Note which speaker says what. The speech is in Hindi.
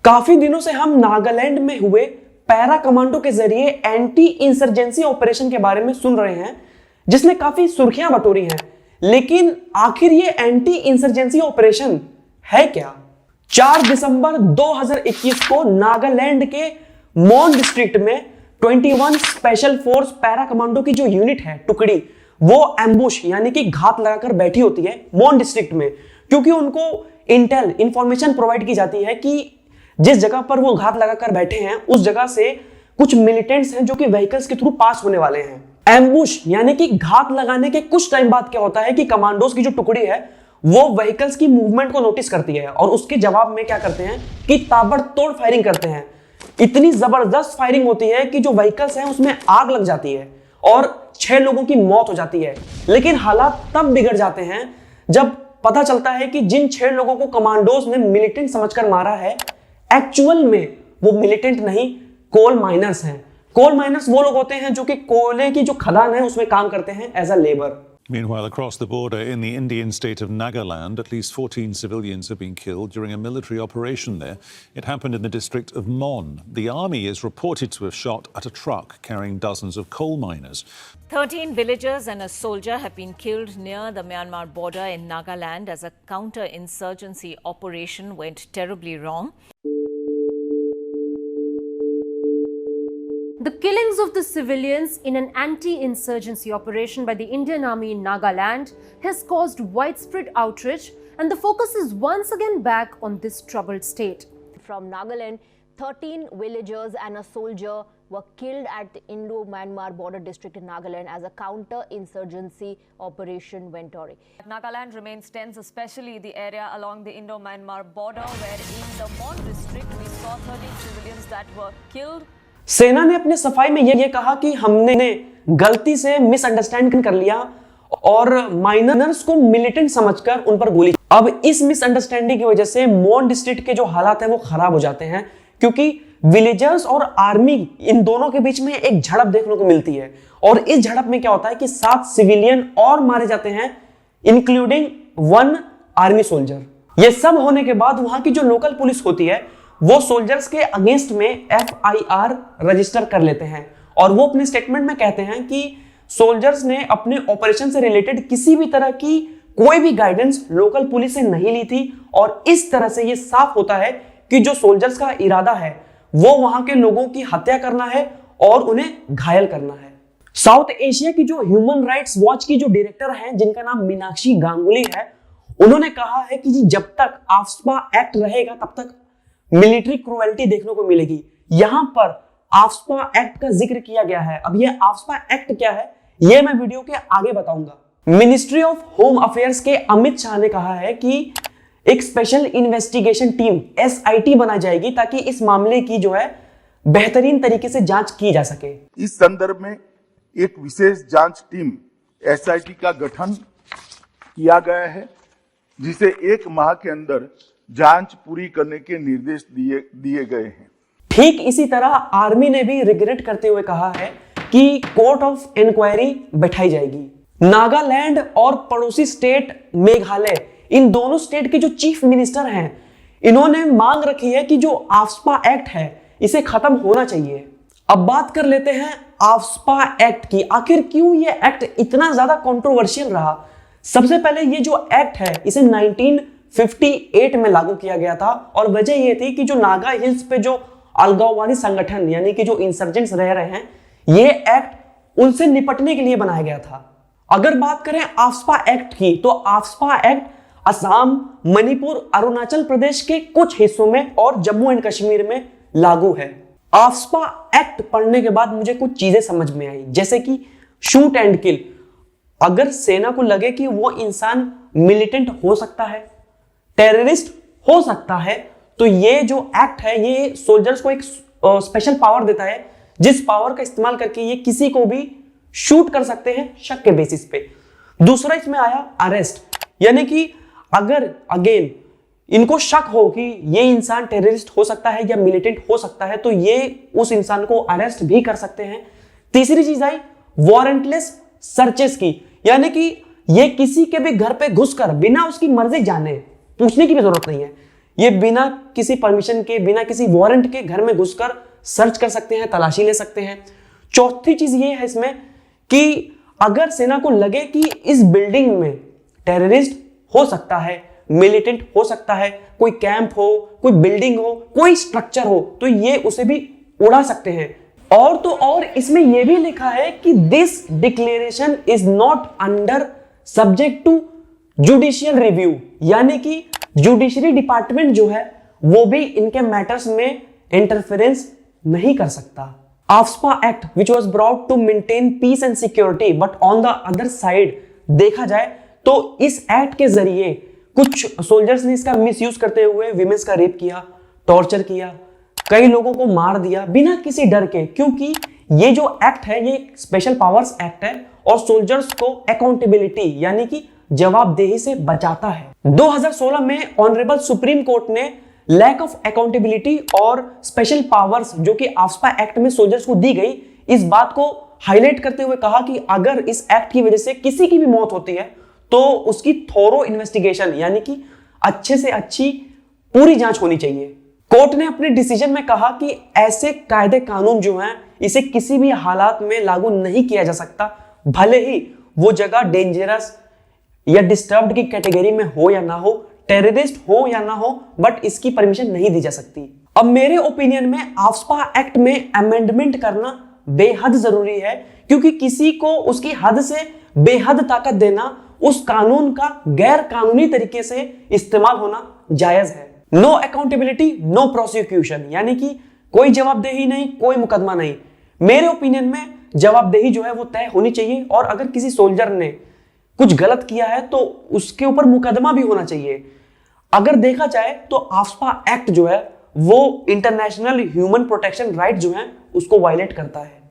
Speaker 1: काफी दिनों से हम नागालैंड में हुए पैरा कमांडो के जरिए एंटी इंसर्जेंसी ऑपरेशन के बारे में सुन रहे हैं, जिसने काफी सुर्खियां बटोरी हैं। लेकिन आखिर ये एंटी इंसर्जेंसी ऑपरेशन है क्या? 4 दिसंबर 2021 को नागालैंड के मोन डिस्ट्रिक्ट में 21 स्पेशल फोर्स पैरा कमांडो की जो यूनिट है, टुकड़ी, वो एम्बुश यानी कि घात लगाकर बैठी होती है मोन डिस्ट्रिक्ट में, क्योंकि उनको इंफॉर्मेशन प्रोवाइड की जाती है कि जिस जगह पर वो घात लगाकर बैठे हैं उस जगह से कुछ मिलिटेंट्स हैं जो कि व्हीकल्स के थ्रू पास होने वाले हैं। एम्बुश यानी कि घात लगाने के कुछ टाइम बाद क्या होता है कि कमांडोज की जो टुकड़ी है वो व्हीकल्स की मूवमेंट को नोटिस करती है और उसके जवाब में क्या करते हैं कि ताबड़तोड़ फायरिंग करते हैं। इतनी जबरदस्त फायरिंग होती है कि जो व्हीकल्स हैं उसमें आग लग जाती है और 6 लोगों की मौत हो जाती है। लेकिन हालात तब बिगड़ जाते हैं जब पता चलता है कि जिन 6 लोगों को कमांडोज ने मिलिटेंट समझकर मारा है, एक्चुअल में वो मिलिटेंट नहीं, कोल माइनर्स हैं। कोल माइनर्स वो लोग होते हैं जो कि कोयले की जो खदान है उसमें काम करते हैं as a labour.
Speaker 2: Meanwhile, across the border in the Indian state of Nagaland, at least 14 civilians have been killed during a military operation there. It happened in the district of Mon. The army is reported to have shot at a truck carrying dozens of coal miners.
Speaker 3: 13 villagers and a soldier have been killed near the Myanmar border in Nagaland as a counter-insurgency operation went terribly wrong.
Speaker 4: The killings of the civilians in an anti-insurgency operation by the Indian Army in Nagaland has caused widespread outrage, and the focus is once again back on this troubled state.
Speaker 5: From Nagaland, 13 villagers and a soldier were killed at the Indo-Myanmar border district in Nagaland as a counter-insurgency operation went awry.
Speaker 6: Nagaland remains tense, especially the area along the Indo-Myanmar border, where in the Mon district we saw 13 civilians that were killed.
Speaker 1: सेना ने अपने सफाई में ये कहा कि हमने गलती से मिसअंडरस्टैंड कर लिया और माइनर्स को मिलिटेंट समझकर उन पर गोली। अब इस मिसअंडरस्टैंडिंग की वजह से मोन डिस्ट्रिक्ट के जो हालात हैं वो खराब हो जाते हैं, क्योंकि विलेजर्स और आर्मी इन दोनों के बीच में एक झड़प देखने को मिलती है। और इस झड़प में क्या होता है कि 7 सिविलियन और मारे जाते हैं, इंक्लूडिंग 1 आर्मी सोल्जर। ये सब होने के बाद वहां की जो लोकल पुलिस होती है वो सोल्जर्स के अगेंस्ट में FIR रजिस्टर कर लेते हैं और वो अपने स्टेटमेंट में कहते हैं कि सोल्जर्स ने अपने ऑपरेशन से रिलेटेड किसी भी तरह की कोई भी गाइडेंस लोकल पुलिस से नहीं ली थी। और इस तरह से ये साफ होता है कि जो सोल्जर्स का इरादा है वो वहां के लोगों की हत्या करना है और उन्हें घायल करना है। साउथ एशिया की जो ह्यूमन राइट्स वॉच की जो डायरेक्टर हैं, जिनका नाम मीनाक्षी गांगुली है, उन्होंने कहा है कि जब तक आफ्स्पा एक्ट रहेगा तब तक मिलिट्री क्रूएल्टी देखने को मिलेगी। यहां पर आफ्स्पा एक्ट का जिक्र किया गया है। अब ये आफ्स्पा एक्ट क्या है ये मैं वीडियो के आगे बताऊंगा। मिनिस्ट्री ऑफ होम अफेयर्स के अमित शाह ने कहा है कि एक स्पेशल इन्वेस्टिगेशन टीम SIT बनाई जाएगी ताकि इस मामले की जो है बेहतरीन तरीके से जांच की जा सके।
Speaker 7: इस संदर्भ में एक विशेष जांच टीम SIT का गठन किया गया है, जिसे 1 माह के अंदर जांच पूरी करने के निर्देश दिए गए हैं।
Speaker 1: ठीक इसी तरह आर्मी ने भी रिग्रेट करते हुए कहा है कि कोर्ट ऑफ इंक्वायरी बैठाई जाएगी। नागालैंड और पड़ोसी स्टेट मेघालय, इन दोनों स्टेट के जो चीफ मिनिस्टर हैं, इन्होंने मांग रखी है कि जो आफ्स्पा एक्ट है इसे खत्म होना चाहिए। अब बात कर लेते हैं आफ्स्पा एक्ट की। आखिर क्यों ये एक्ट इतना ज्यादा कंट्रोवर्शियल रहा? सबसे पहले ये जो एक्ट है इसे 1958 में लागू किया गया था और वजह यह थी कि जो नागा हिल्स पे जो अलगाववादी संगठन यानी कि जो इंसर्जेंट्स रह रहे हैं, ये एक्ट उनसे निपटने के लिए बनाया गया था। अगर बात करें आफ्स्पा एक्ट की, तो आफ्स्पा एक्ट असम, मणिपुर, अरुणाचल प्रदेश के कुछ हिस्सों में और जम्मू एंड कश्मीर में लागू है। आफ्स्पा एक्ट पढ़ने के बाद मुझे कुछ चीजें समझ में आई, जैसे कि शूट एंड किल। अगर सेना को लगे कि वो इंसान मिलिटेंट हो सकता है, टेररिस्ट हो सकता है, तो ये जो एक्ट है ये सोल्जर्स को एक स्पेशल पावर देता है, जिस पावर का इस्तेमाल करके ये किसी को भी शूट कर सकते हैं शक के बेसिस पे। दूसरा इसमें आया अरेस्ट, यानी कि अगर अगेन इनको शक हो कि ये इंसान टेररिस्ट हो सकता है या मिलिटेंट हो सकता है, तो ये उस इंसान को अरेस्ट भी कर सकते हैं। तीसरी चीज आई वारंटलेस सर्चेस की, यानी कि ये किसी के भी घर पे घुसकर बिना उसकी मर्जी जाने पूछने की भी जरूरत नहीं है, ये बिना किसी परमिशन के, बिना किसी वारंट के घर में घुसकर सर्च कर सकते हैं, तलाशी ले सकते हैं। चौथी चीज ये है इसमें कि अगर सेना को लगे कि इस बिल्डिंग में टेररिस्ट हो सकता है, मिलिटेंट हो सकता है, कोई कैंप हो, कोई बिल्डिंग हो, कोई स्ट्रक्चर हो, तो ये उसे भी उड़ा सकते हैं। और तो और इसमें यह भी लिखा है कि this declaration is not under subject to judicial review, यानी कि जुडिशरी डिपार्टमेंट जो है वो भी इनके मैटर्स में इंटरफेरेंस नहीं कर सकता। AFSPA Act which was brought to maintain peace and security, but on the other side देखा जाए तो इस एक्ट के जरिए कुछ सोल्जर्स ने इसका मिसयूज करते हुए विमेंस का रेप किया, टॉर्चर किया, कई लोगों को मार दिया बिना किसी डर के, क्योंकि ये जो एक्ट है ये स्पेशल पावर्स एक्ट है और सोल्जर्स को अकाउंटेबिलिटी यानी कि जवाबदेही से बचाता है। 2016 में ऑनरेबल सुप्रीम कोर्ट ने लैक ऑफ अकाउंटेबिलिटी और स्पेशल पावर्स जो कि AFSPA एक्ट में सोल्जर्स को दी गई, इस बात को हाईलाइट करते हुए कहा कि अगर इस एक्ट की वजह से किसी की भी मौत होती है तो उसकी थोरो इन्वेस्टिगेशन यानी कि अच्छे से अच्छी पूरी जांच होनी चाहिए। कोर्ट ने अपने डिसीजन में कहा कि ऐसे कायदे कानून जो हैं इसे किसी भी हालात में लागू नहीं किया जा सकता, भले ही वो जगह डेंजरस या डिस्टर्ब्ड की कैटेगरी में हो या ना हो, टेररिस्ट हो या ना हो, बट इसकी परमिशन नहीं दी जा सकती। अब मेरे ओपिनियन में AFSPA एक्ट में अमेंडमेंट करना बेहद जरूरी है, क्योंकि किसी को उसकी हद से बेहद ताकत देना, उस कानून का गैर कानूनी तरीके से इस्तेमाल होना जायज है। नो अकाउंटेबिलिटी नो प्रोसिक्यूशन, यानी कि कोई जवाबदेही नहीं, कोई मुकदमा नहीं। मेरे ओपिनियन में जवाबदेही जो है वो तय होनी चाहिए, और अगर किसी सोल्जर ने कुछ गलत किया है तो उसके ऊपर मुकदमा भी होना चाहिए। अगर देखा जाए तो AFSPA एक्ट जो है वो इंटरनेशनल ह्यूमन प्रोटेक्शन राइट जो है उसको वायलेट करता है।